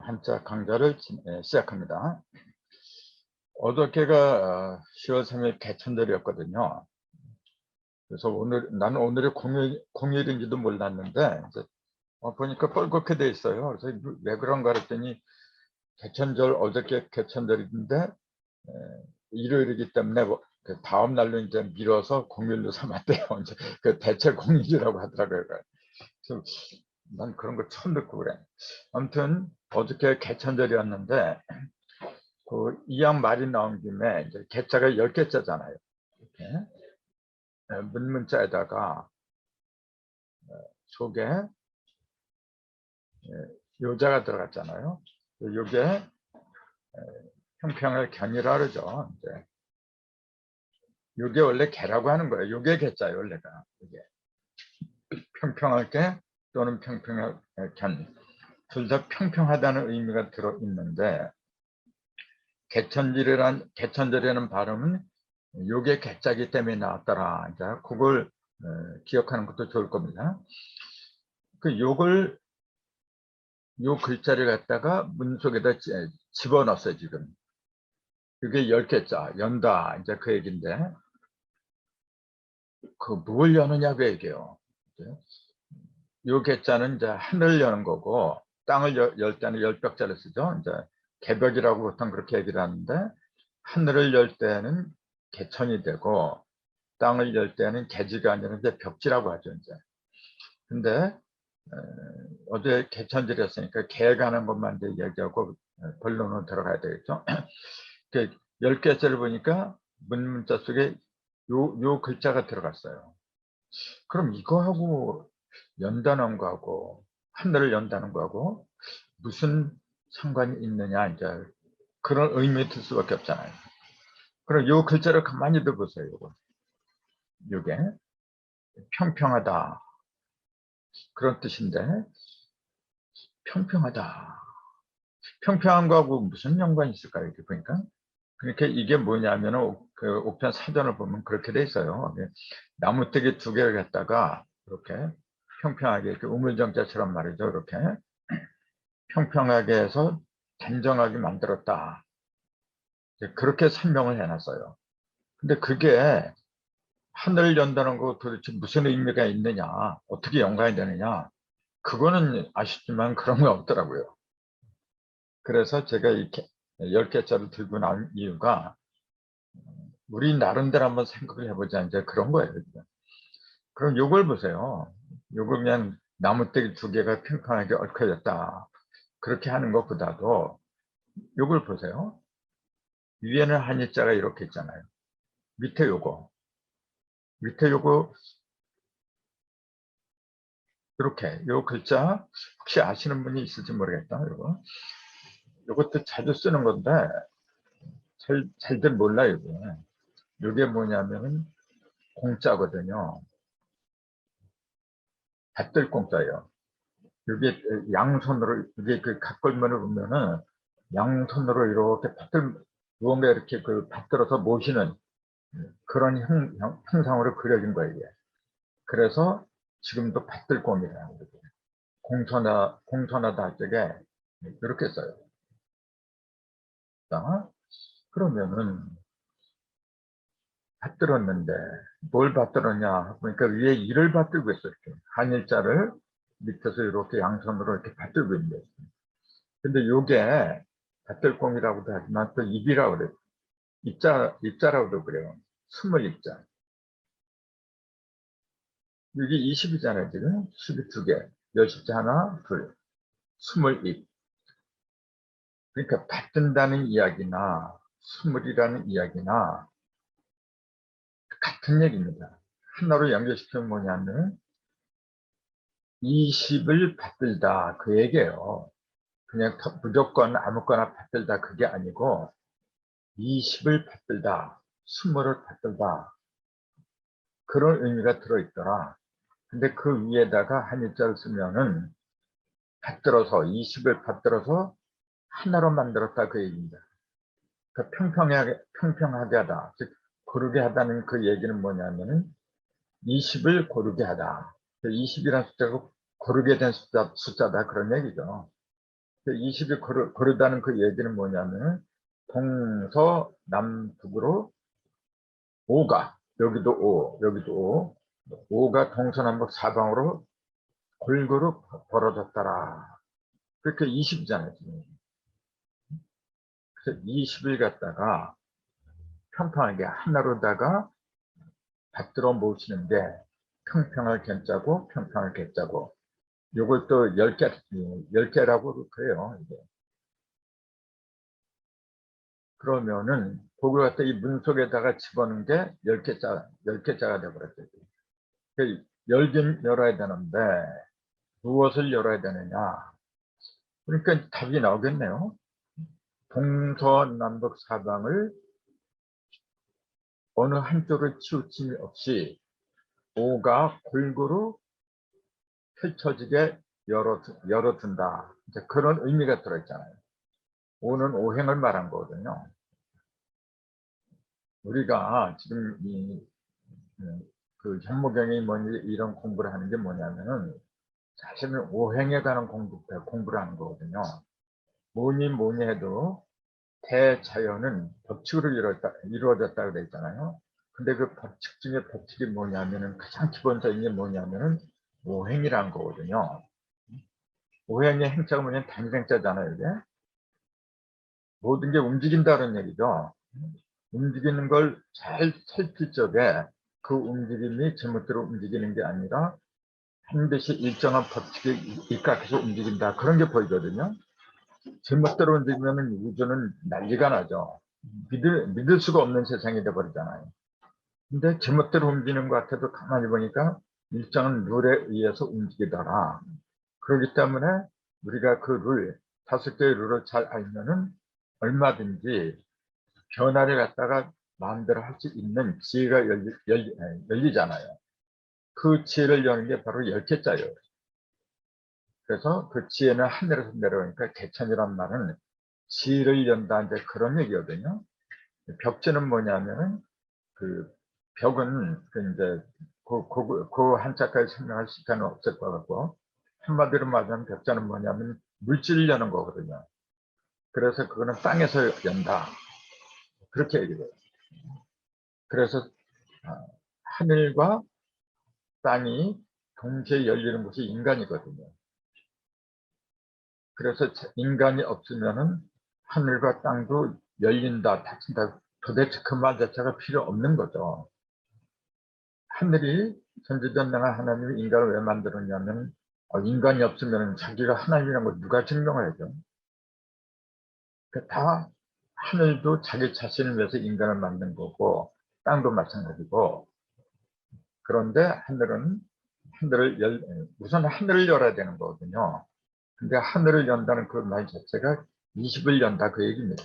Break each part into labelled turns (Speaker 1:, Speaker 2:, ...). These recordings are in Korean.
Speaker 1: 한자 강좌를 시작합니다. 어저께가 10월 3일 개천절이었거든요. 그래서 나는 오늘이 공휴일인지도 몰랐는데 이제 보니까 뻘겋게 돼 있어요. 그래서 왜 그런가 했더니 개천절, 어저께 개천절인데 일요일이기 때문에 그 다음 날로 이제 미뤄서 공휴일로 삼았대요. 이제 그 대체 공휴일이라고 하더라고요. 그래서 난 그런 거 처음 듣고 그래. 아무튼 어저께 개천절이었는데 그 이양 말이 나온 김에 이제 개자가 10개자잖아요. 이렇게 문문자에다가 속에 요자가 들어갔잖아요. 요게 평평을 견이라 그러죠. 이제 요게 원래 개라고 하는 거예요. 요게 개자예요, 원래가. 이게 평평할 게 또는 평평할 견. 둘 다 평평하다는 의미가 들어 있는데 개천절이라는 발음은 요게 개자기 때문에 나왔더라. 이제 그걸 기억하는 것도 좋을 겁니다. 요 글자를 갖다가 문 속에다 집어넣었어요, 지금. 이게 10개자, 연다, 이제 그 얘기인데, 뭘 여느냐, 그 얘기예요. 요 개자는 이제 하늘을 여는 거고, 땅을 열 때는 열벽자를 쓰죠. 이제 개벽이라고 보통 그렇게 얘기를 하는데, 하늘을 열 때는 개천이 되고, 땅을 열 때는 개지가 아니라 이제 벽지라고 하죠, 이제. 근데 어제 개천절이었으니까 개 가는 것만 이제 얘기하고 본론으로 들어가야 되겠죠. 10개짜리 보니까 문자 속에 요 글자가 들어갔어요. 그럼 이거하고 연다는 거하고 하늘을 연다는 거하고 무슨 상관이 있느냐, 이제 그런 의미를 들 수밖에 없잖아요. 그럼 요 글자를 가만히 들어보세요. 요게 평평하다 그런 뜻인데, 평평하다. 평평한 거하고 무슨 연관이 있을까요? 이렇게 보니까. 그러니까 이게 뭐냐면은 그 옥편 사전을 보면 그렇게 돼 있어요. 나무떼기 2개를 갖다가 이렇게 평평하게 이렇게 우물정자처럼 말이죠. 이렇게 평평하게 해서 단정하게 만들었다. 그렇게 설명을 해놨어요. 근데 그게 하늘을 연다는 거 도대체 무슨 의미가 있느냐, 어떻게 연관이 되느냐, 그거는 아쉽지만 그런 거 없더라고요. 그래서 제가 이렇게 10개짜리 들고 나온 이유가 우리 나름대로 한번 생각을 해보자, 이제 그런 거예요. 그럼 요걸 보세요. 요걸 그냥 나무떼기 2개가 평평하게 얽혀졌다, 그렇게 하는 것보다도 요걸 보세요. 위에는 한자가 이렇게 있잖아요. 밑에 요거 이렇게 요 글자 혹시 아시는 분이 있을지 모르겠다. 요것도 자주 쓰는 건데 잘들 몰라요. 이게 뭐냐면은 공자거든요. 밭들 공자예요. 이게 양손으로, 이게 그 각골면을 보면은 양손으로 이렇게 무언가 이렇게 받들어서 모시는 그런 형상으로 그려진 거예요. 이게. 그래서 지금도 밭들공이라고 그러죠. 공손하다 할 적에 이렇게 써요. 그러면은 받들었는데 뭘 받들었냐 보니까 위에 이를 받들고 있어요. 이렇게 한일자를 밑에서 이렇게 양손으로 이렇게 받들고 있는 거예요. 근데 요게 받들공이라고도 하지만 또 입이라고 그래요. 입자라고도 그래요. 20입자. 이게 20이잖아요, 지금. 12개. 몇십자 하나, 둘. 20입. 그러니까 받든다는 이야기나 20이라는 이야기나 같은 얘기입니다. 하나로 연결시키면 뭐냐면 20을 받들다, 그 얘기예요. 그냥 무조건 아무거나 받들다, 그게 아니고 20을 받들다, 20을 받들다, 그런 의미가 들어있더라. 근데 그 위에다가 한일자를 쓰면은 받들어서 20을 받들어서 하나로 만들었다, 그 얘기입니다. 그 평평하게 하다, 즉 고르게 하다는 그 얘기는 뭐냐면은 20을 고르게 하다. 20이라는 숫자가 고르게 된 숫자다, 그런 얘기죠. 20이 고르다는 그 얘기는 뭐냐면 동서남북으로 5가 여기도 5, 여기도 5가 동서남북 사방으로 골고루 벌어졌더라. 그렇게 20이잖아요. 지금. 그래서 20을 갖다가 평평하게 하나로다가 받들어 모시는데 평평할 견자고 평평할 개자고 요걸 또 10개라고 그래요. 이게. 그러면은 그걸 갖다 이 문 속에다가 집어넣은 게 10개자가 되어버렸어요. 열긴 열어야 되는데 무엇을 열어야 되느냐. 그러니까 답이 나오겠네요. 동서남북 사방을 어느 한쪽을 치우침이 없이 5가 골고루 펼쳐지게 열어둔다. 이제 그런 의미가 들어있잖아요. 5는 오행을 말한 거거든요. 우리가 지금 그 현모경이 뭐니 이런 공부를 하는 게 뭐냐면은 사실은 오행에 관한 공부를 하는 거거든요. 뭐니 해도 대자연은 법칙으로 이루어졌다고 되어 있잖아요. 근데 그 법칙 중에 법칙이 뭐냐면은 가장 기본적인 게 뭐냐면은 오행이라는 거거든요. 오행의 행자가 뭐냐면 단생자잖아요. 이게 모든 게 움직인다는 얘기죠. 움직이는 걸 잘 살필 적에 그 움직임이 제멋대로 움직이는 게 아니라 반드시 일정한 법칙에 입각해서 움직인다. 그런 게 보이거든요. 제멋대로 움직이면 우주는 난리가 나죠. 믿을 수가 없는 세상이 돼버리잖아요. 근데 제멋대로 움직이는 것 같아도 가만히 보니까 일정한 룰에 의해서 움직이더라. 그렇기 때문에 우리가 그 룰, 5개의 룰을 잘 알면은 얼마든지 변화를 갖다가 마음대로 할 수 있는 지혜가 열리잖아요. 그 지혜를 여는 게 바로 10개짜예요. 그래서 그 지혜는 하늘에서 내려오니까 개천이란 말은 지혜를 연다 이제 그런 얘기거든요. 벽지는 뭐냐면은 그 벽은 그 이제 그 한자까지 설명할 시간은 없을 것 같고 한마디로 말하면 벽자는 뭐냐면 물질을 여는 거거든요. 그래서 그거는 땅에서 연다. 그렇게 얘기해요. 그래서 하늘과 땅이 동시에 열리는 곳이 인간이거든요. 그래서 인간이 없으면은 하늘과 땅도 열린다, 닫힌다. 도대체 그 말 자체가 필요 없는 거죠. 하늘이 전지전능한 하나님이 인간을 왜 만들었냐면 인간이 없으면 자기가 하나님이라는 걸 누가 증명을 해줘? 다 하늘도 자기 자신을 위해서 인간을 만든 거고 땅도 마찬가지고 그런데 우선 하늘을 열어야 되는 거거든요. 근데 하늘을 연다는 그 말 자체가 20을 연다 그 얘기입니다.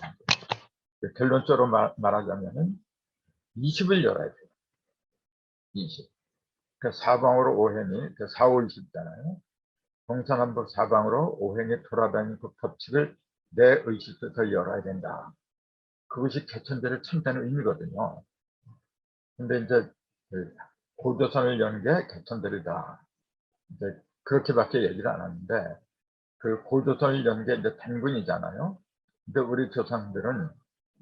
Speaker 1: 결론적으로 말하자면은 20을 열어야 돼요. 20. 그 사방으로 오행이 4, 5, 20잖아요. 동서남북 사방으로 오행이 돌아다니는 그 법칙을 내 의식부터 열어야 된다. 그것이 개천대를 참다는 의미거든요. 근데 이제 그 고조선을 여는 게 개천대이다. 이제 그렇게밖에 얘기를 안 하는데 그 고조선을 연 게 이제 단군이잖아요. 근데 우리 조상들은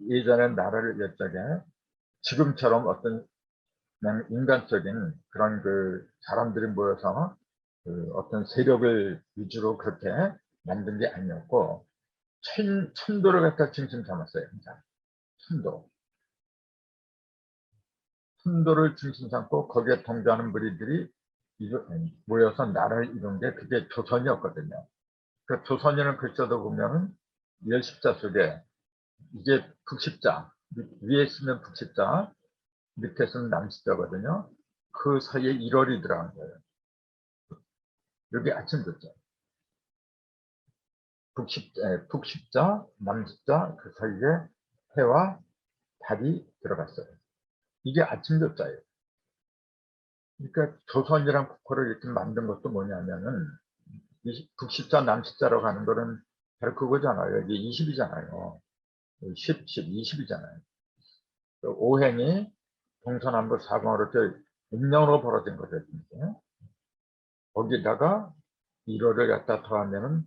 Speaker 1: 예전에 나라를 열 적에 지금처럼 어떤 그냥 인간적인 그런 그 사람들이 모여서 그 어떤 세력을 위주로 그렇게 만든 게 아니었고 천도를 갖다 중심 삼았어요. 항상. 천도를 중심 삼고 거기에 동조하는 무리들이 모여서 나라를 이룬 게 그게 조선이었거든요. 그 조선이라는 글자도 보면은 열십자 속에 이게 북십자 위에 쓰면 북십자 밑에 쓰면 남십자거든요. 그 사이에 1월이 들어간 거예요. 여기 아침 글자. 북십자, 남십자 그 사이에 해와 달이 들어갔어요. 이게 아침 글자예요. 그러니까 조선이랑 국호를 이렇게 만든 것도 뭐냐면은 북십자, 남십자라고 하는 거는 바로 그거잖아요. 여기 20이잖아요. 10, 20이잖아요. 오행이 동서남북 사방으로 이렇게 음력으로 벌어진 거거든요. 거기다가 1월을 갖다 더하면은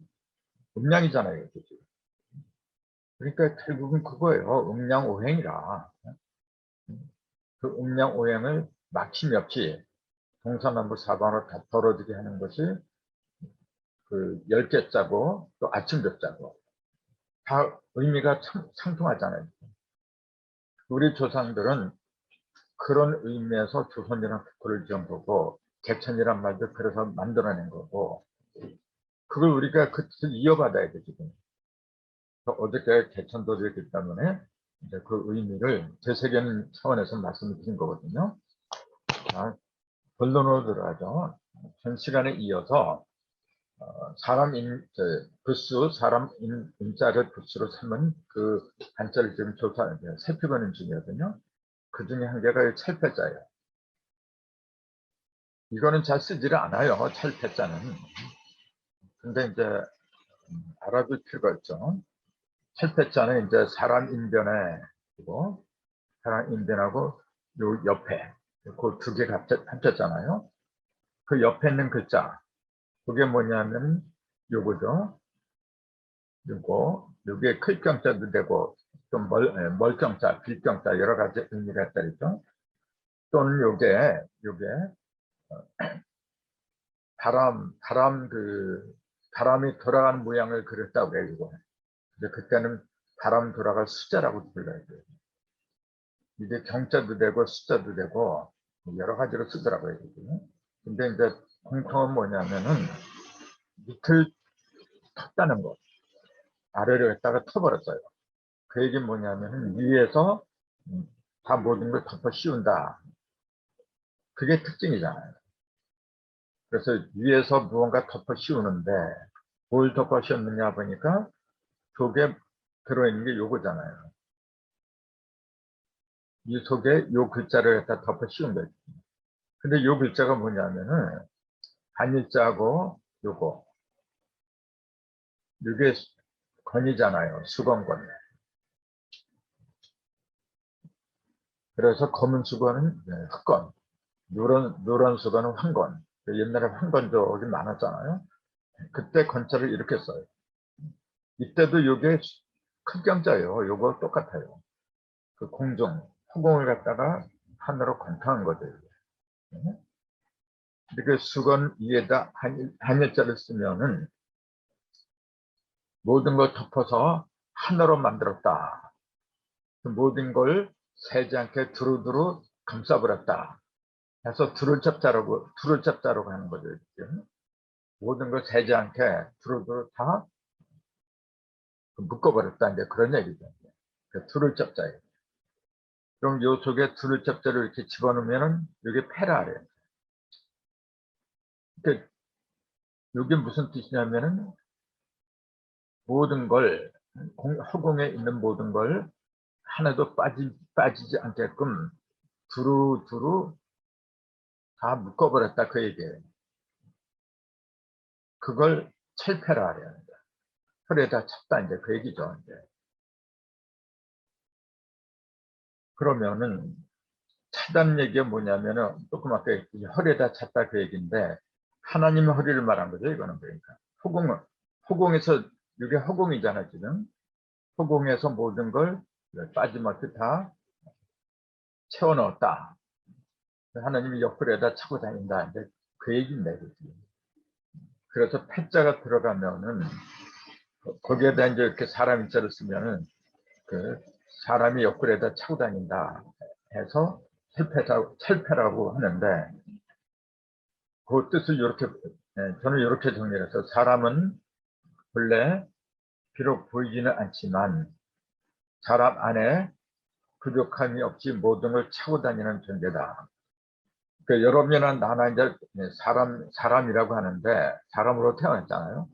Speaker 1: 음양이잖아요. 그치? 그러니까 결국은 그거예요. 음양오행이라. 그 음양오행을 막힘이 없이 동서남북 사방으로 다 벌어지게 하는 것이 그 10개 짜고 또 아침도 짜고 다 의미가 상통하잖아요. 우리 조상들은 그런 의미에서 조선이라는 국호를 지은 거고 개천이란 말도 그래서 만들어낸 거고 그걸 우리가 그 뜻을 이어받아야 돼 지금. 어저께 개천도 있기 때문에 이제 그 의미를 되새기는 차원에서 말씀을 드린 거거든요. 자, 본론으로 들어가죠. 전 시간에 이어서 사람 부수, 사람 인자를 부수로 삼은 그 한자를 지금 살펴보는 중이거든요. 그 중에 한 개가 찰패자예요. 이거는 잘 쓰지를 않아요. 찰패자는. 근데 이제 알아둘 필요가 있죠. 찰패자는 이제 사람 인변에 그리고 사람 인변하고 요 옆에 그 두 개 합쳤잖아요. 그 옆에 있는 글자 그게 뭐냐면 요거죠. 요게 클경자도 되고 좀 멀경자, 빌경자 여러 가지 의미가 있다 있죠. 또는 요게 바람이 돌아가는 모양을 그렸다고 해요. 이거. 근데 그때는 바람 돌아갈 숫자라고 불러야 돼요. 이게 경자도 되고 숫자도 되고 여러 가지로 쓰더라고요. 근데 이제 공통은 뭐냐면은 밑을 텄다는 거. 아래로 했다가 터버렸어요. 그 얘기는 뭐냐면은 위에서 다 모든 걸 덮어 씌운다. 그게 특징이잖아요. 그래서 위에서 무언가 덮어 씌우는데 뭘 덮어 씌웠느냐 보니까 속에 들어있는 게 요거잖아요. 이 속에 요 글자를 갖다 덮어 씌운 거예요. 근데 요 글자가 뭐냐면은 한일자고 요게 건이잖아요. 수건건. 그래서 검은 수건은 흑건, 노란 수건은 황건. 옛날에 황건족이 많았잖아요. 그때 건자를 이렇게 써요. 이때도 요게 큰 경자예요. 요거 똑같아요. 그 허공을 갖다가 하늘로 건탕한 거죠. 이렇게 수건 위에다 한일자를 쓰면은 모든 걸 덮어서 하나로 만들었다. 모든 걸 새지 않게 두루두루 감싸버렸다. 해서 두루잡자라고 하는 거죠. 모든 걸 새지 않게 두루두루 다 묶어버렸다. 이제 그런 얘기죠. 두루잡자예요. 그럼 요 속에 두루잡자를 이렇게 집어넣으면은 이게 페라래요. 그러니까 이게 무슨 뜻이냐면은 모든 걸 허공에 있는 모든 걸 하나도 빠지지 않게끔 두루두루 다 묶어버렸다 그 얘기예요. 그걸 철폐라 하려. 혈에다 찼다 이제 그 얘기죠. 이제. 그러면은 차단 얘기가 뭐냐면은 조그맣게 혈에다 찼다 그 얘기인데 하나님의 허리를 말한 거죠. 이거는 그러니까 허공에서 이게 허공이잖아 지금. 허공에서 모든 걸 빠짐없이 다 채워 넣었다. 하나님이 옆구리에다 차고 다닌다. 이제 그 얘기인데. 그래서 패자가 들어가면은 거기에다 이제 이렇게 사람 인자를 쓰면은 그 사람이 옆구리에다 차고 다닌다 해서 철패라고 하는데 그 뜻을 이렇게 저는 이렇게 정리해서 사람은 본래 비록 보이지는 않지만 사람 안에 부족함이 없이 모든 걸 차고 다니는 존재다. 그 여러분이나 나나 이제 사람이라고 하는데 사람으로 태어났잖아요.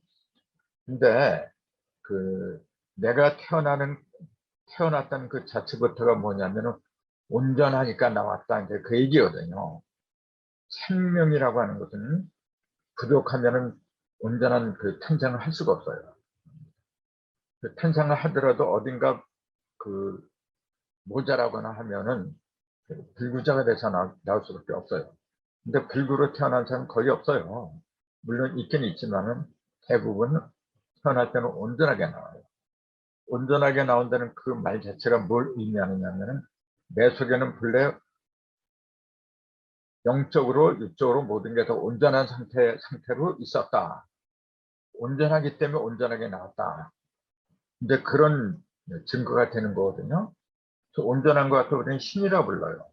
Speaker 1: 근데 그 내가 태어났다는 그 자체부터가 뭐냐면은 온전하니까 나왔다 이제 그 얘기거든요. 생명이라고 하는 것은 부족하면은 온전한 그 탄생을 할 수가 없어요. 그 탄생을 하더라도 어딘가 그 모자라거나 하면은 불구자가 돼서 나올 수밖에 없어요. 근데 불구로 태어난 사람은 거의 없어요. 물론 있긴 있지만은 대부분 태어날 때는 온전하게 나와요. 온전하게 나온다는 그 말 자체가 뭘 의미하느냐면은 내 속에는 본래 영적으로 육적으로 모든 게 다 온전한 상태로 있었다. 온전하기 때문에 온전하게 나왔다. 근데 그런 증거가 되는 거거든요. 온전한 것 같아 우리는 신이라 불러요.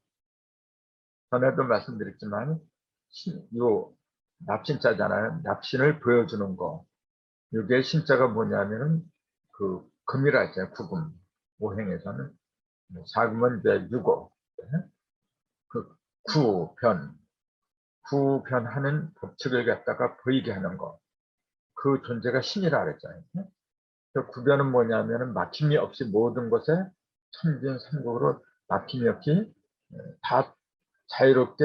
Speaker 1: 전에도 말씀드렸지만 요 납신자잖아요. 납신을 보여주는 거. 이게 신자가 뭐냐면은 그 금이라 했잖아요. 구금. 오행에서는 사금은 이제 유고. 그 구변하는 법칙을 갖다가 보이게 하는 거. 그 존재가 신이라 그랬잖아요. 그 구변은 뭐냐면은 막힘이 없이 모든 것에 천진삼국으로 막힘이 없이 다 자유롭게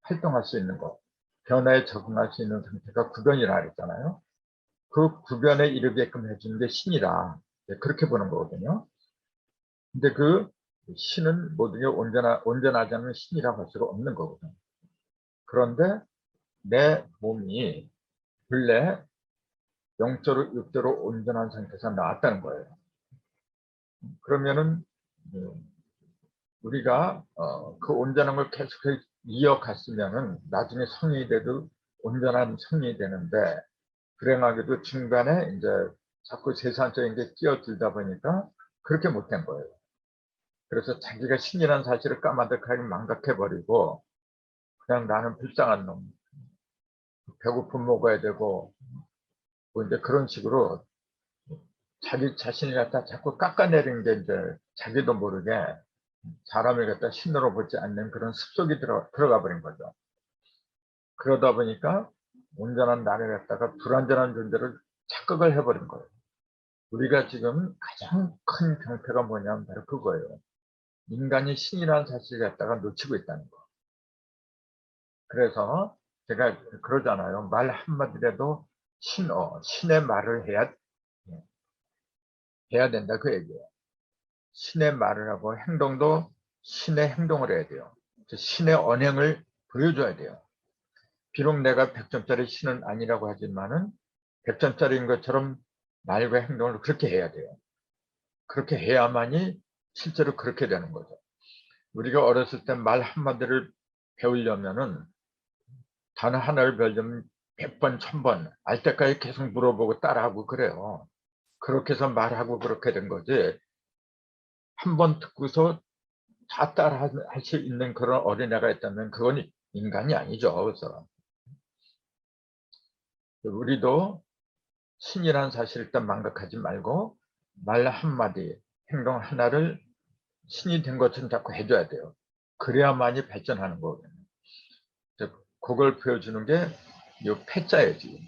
Speaker 1: 활동할 수 있는 것, 변화에 적응할 수 있는 상태가 구변이라 그랬잖아요. 그 구변에 이르게끔 해주는 게 신이라 그렇게 보는 거거든요. 근데 그 신은 모든 게 온전하지 않으면 신이라고 할 수가 없는 거거든요. 그런데 내 몸이 본래 영적으로 육적으로 온전한 상태에서 나왔다는 거예요. 그러면은 우리가 그 온전한 걸 계속 이어갔으면은 나중에 성인이 돼도 온전한 성인이 되는데 불행하게도 중간에 이제 자꾸 세상적인 게 끼어들다 보니까 그렇게 못된 거예요. 그래서 자기가 신이라는 사실을 까마득하게 망각해버리고 그냥 나는 불쌍한 놈, 배고픔 먹어야 되고 뭐 이제 그런 식으로 자기 자신을 갖다 자꾸 깎아내리는 게 이제 자기도 모르게 사람을 갖다 신으로 보지 않는 그런 습속이 들어가 버린 거죠. 그러다 보니까 온전한 나를 갖다가 불완전한 존재를 착각을 해버린 거예요. 우리가 지금 가장 큰 병폐가 뭐냐면 바로 그거예요. 인간이 신이라는 사실을 갖다가 놓치고 있다는 거. 그래서 제가 그러잖아요. 말 한마디라도 신의 말을 해야 된다 그 얘기예요. 신의 말을 하고 행동도 신의 행동을 해야 돼요. 신의 언행을 보여줘야 돼요. 비록 내가 100점짜리 신은 아니라고 하지만은 100점짜리인 것처럼 말과 행동을 그렇게 해야 돼요. 그렇게 해야만이 실제로 그렇게 되는 거죠. 우리가 어렸을 때 말 한마디를 배우려면은 단어 하나를 배우려면 100번, 1000번 알 때까지 계속 물어보고 따라하고 그래요. 그렇게 해서 말하고 그렇게 된 거지. 한 번 듣고서 다 따라할 수 있는 그런 어린애가 있다면 그건 인간이 아니죠. 그래서 우리도 신이라는 사실을 일단 망각하지 말고 말 한마디, 행동 하나를 신이 된 것처럼 자꾸 해줘야 돼요. 그래야만이 발전하는 거거든요. 그걸 보여주는 게 이 패자예요, 지금.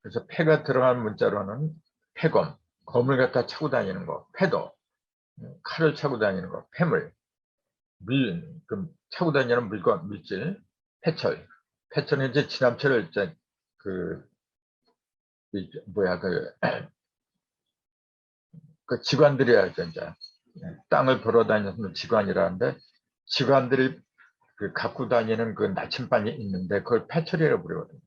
Speaker 1: 그래서 패가 들어간 문자로는 패검, 검을 갖다 차고 다니는 거, 패도, 칼을 차고 다니는 거, 패물, 차고 다니는 물건, 물질, 패철. 패철은 이제 지남철을 이제 그 직관들이야죠, 이제. 땅을 걸어다니는 직관이라는데, 직관들이 갖고 다니는 그 나침반이 있는데, 그걸 패철이라고 부르거든요.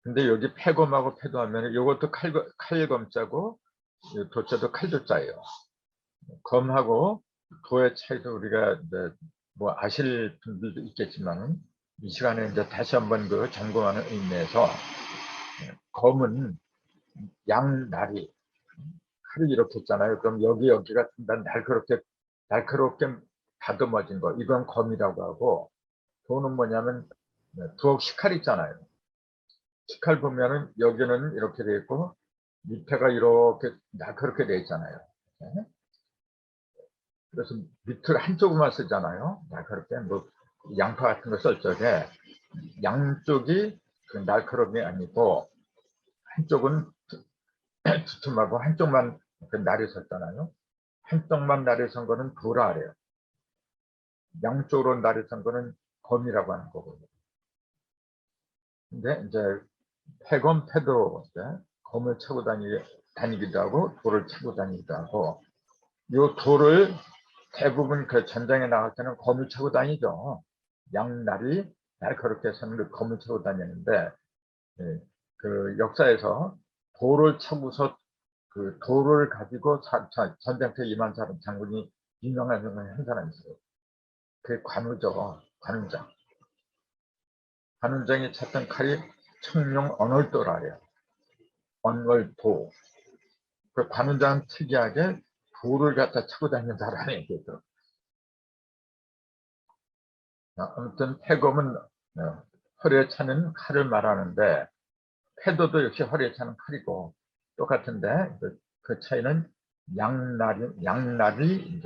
Speaker 1: 근데 여기 패검하고 패도하면, 이것도 칼검자고, 도자도 칼도자예요. 검하고 도의 차이도 우리가 뭐 아실 분들도 있겠지만, 이 시간에 이제 다시 한번 그 점검하는 의미에서, 검은 양날이, 칼을 이렇게 했잖아요. 그럼 여기가 날카롭게 다듬어진 거, 이건 검이라고 하고, 도는 뭐냐면 두억 식칼 있잖아요. 식칼 보면은 여기는 이렇게 돼 있고 밑에가 이렇게 날카롭게 돼 있잖아요. 네? 그래서 밑을 한쪽만 쓰잖아요. 날카롭게 뭐 양파 같은 거 쓸 적에 양쪽이 그 날카로움이 아니고 한쪽은 두툼하고 한쪽만 그 날이 섰잖아요. 한쪽만 날이 선 거는 도라 그래요. 양쪽으로 날이 선 거는 검이라고 하는 거거든요. 근데 이제 패검, 패도 검을 차고 다니기도 하고 돌을 차고 다니기도 하고 이 돌을 대부분 그 전장에 나갈 때는 검을 차고 다니죠. 양날이 날카롭게 서는 그 검을 차고 다니는데 그 역사에서 돌을 차고서 그 돌을 가지고 전쟁터에 임한 사람 장군이 유명한 한 사람이 있어요. 그게 관우죠. 관우장. 관우장이 찾던 칼이 청룡 언월도라래요. 언월도. 그 관우장 특이하게 돌을 갖다 차고 다니는 사람이 있거든. 아무튼 패검은 허리에 차는 칼을 말하는데 패도도 역시 허리에 차는 칼이고 똑같은데 그 차이는 양날이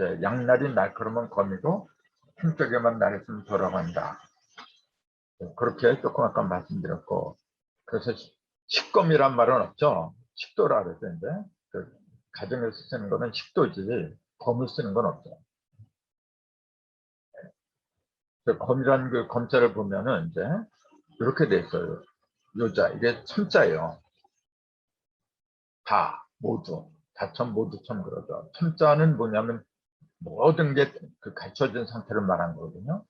Speaker 1: 날카로운 검이고 한쪽에만 날있으면 돌아간다. 그렇게 조금 아까 말씀드렸고 그래서 식검이란 말은 없죠. 식도라 그랬는데 그 가정에서 쓰는 거는 식도지 검을 쓰는 건 없죠. 그 검이라는 그 검자를 보면은 이제 이렇게 돼 있어요. 요자 이게 첨자예요. 다 모두 다첨 모두첨 그러죠. 첨자는 뭐냐면 모든 게 그 갖춰진 상태를 말하는 거거든요.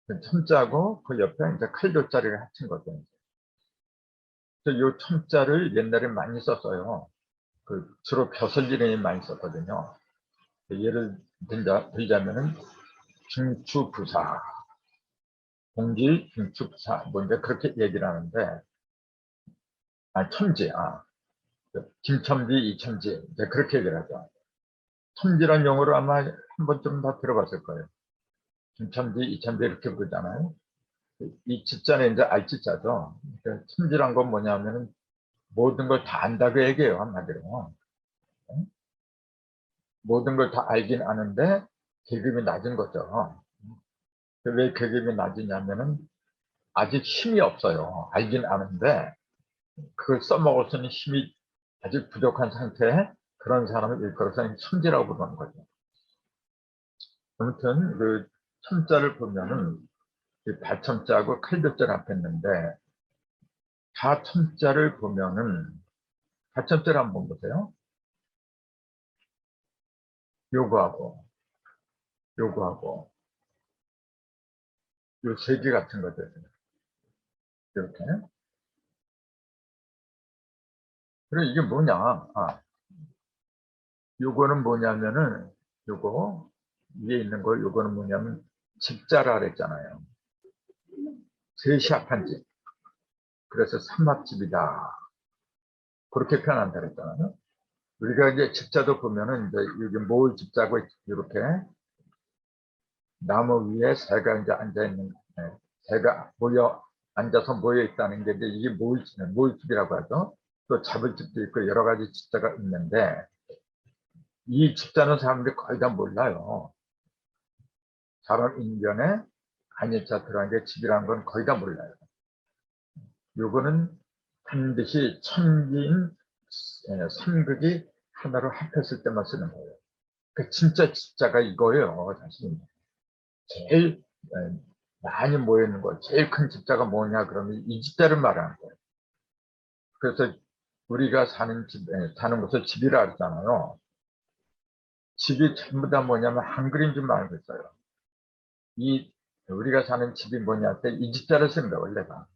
Speaker 1: 그 첨자고 그 옆에 이제 칼교자를 합친 거죠. 그래서 이 첨자를 옛날에 많이 썼어요. 그 주로 벼슬 이름이 많이 썼거든요. 예를 들자면은 중추부사, 공지 중추부사 뭐 이제 그렇게 얘기를 하는데 첨지 김첨지 이첨지 이제 그렇게 얘기를 하죠. 첨지란 용어를 아마 한 번쯤 다 들어봤을 거예요. 김첨지 이첨지 이렇게 부르잖아요. 이 집자는 이제 알집자죠. 그러니까 첨지란 건 뭐냐면은 모든 걸 다 안다고 얘기해요, 한마디로. 모든 걸 다 알긴 아는데 계급이 낮은 거죠. 왜 계급이 낮으냐면은 아직 힘이 없어요. 알긴 아는데 그걸 써먹을 수 있는 힘이 아직 부족한 상태에 그런 사람을 일컬어서 첨지라고 부르는 거죠. 아무튼 그 첨자를 보면은 발첨자하고 칼교자를 합했는데 가첨자를 보면은 가첨자를 한번 보세요. 요거하고 요거하고 요 세 개 같은 거죠. 이렇게. 그리고 이게 뭐냐? 요거는 뭐냐면은 요거 위에 있는 거 요거는 뭐냐면 집자라 그랬잖아요. 셋이 합한 집. 그래서 삼합집이다. 그렇게 표현한다 그랬잖아요. 우리가 이제 집자도 보면은 이제 여기 모을 집자고 이렇게 나무 위에 새가 이제 앉아 있는 새가 앉아서 모여 있다는 게 이제 이게 모을집이라고 하죠. 또 잡을 집도 있고 여러 가지 집자가 있는데 이 집자는 사람들이 거의 다 몰라요. 사람 인견에 간이자 들어간 게 집이라는 건 거의 다 몰라요. 요거는 반드시 천지인 삼극이 하나로 합했을 때만 쓰는 거예요. 그 진짜 집자가 이거예요, 사실. 제일 많이 모여있는 거, 제일 큰 집자가 뭐냐 그러면 이 집자를 말하는 거예요. 그래서 우리가 사는 곳을 집이라 그러잖아요. 집이 전부 다 뭐냐면 한글인 줄 알고 있어요. 우리가 사는 집이 뭐냐 할 때 이 집자를 쓰는 거예요, 원래가.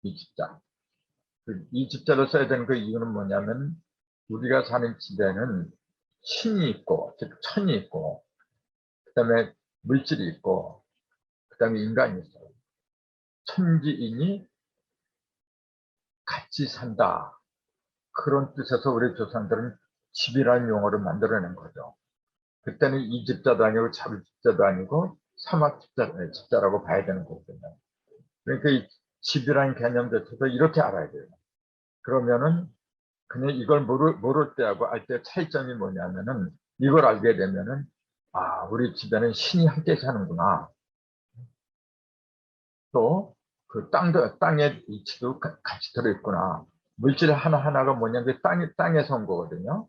Speaker 1: 이 집자. 이 집자를 써야 되는 그 이유는 뭐냐면 우리가 사는 집에는 신이 있고, 즉 천이 있고, 그 다음에 물질이 있고, 그 다음에 인간이 있어요. 천지인이 같이 산다. 그런 뜻에서 우리 조상들은 집이라는 용어를 만들어낸 거죠. 그때는 이 집자도 아니고 잡을 집자도 아니고 사막 집자라고 봐야 되는 거거든요. 그러니까 이 집이라는 개념 자체도 이렇게 알아야 돼요. 그러면은 그냥 이걸 모를 때하고 알 때 차이점이 뭐냐면은 이걸 알게 되면은 우리 집에는 신이 함께 사는구나. 또 그 땅의 이치도 같이 들어있구나. 물질 하나하나가 뭐냐면 땅에서 온 거거든요.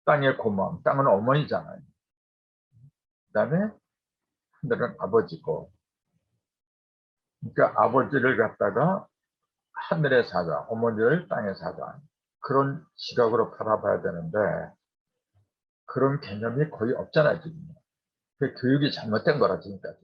Speaker 1: 땅의 고마움. 땅은 어머니잖아요. 그 다음에 하늘은 아버지고. 그러니까 아버지를 갖다가 하늘의 사자, 어머니를 땅의 사자. 그런 시각으로 바라봐야 되는데 그런 개념이 거의 없잖아요, 지금. 그 교육이 잘못된 거라, 지금까지.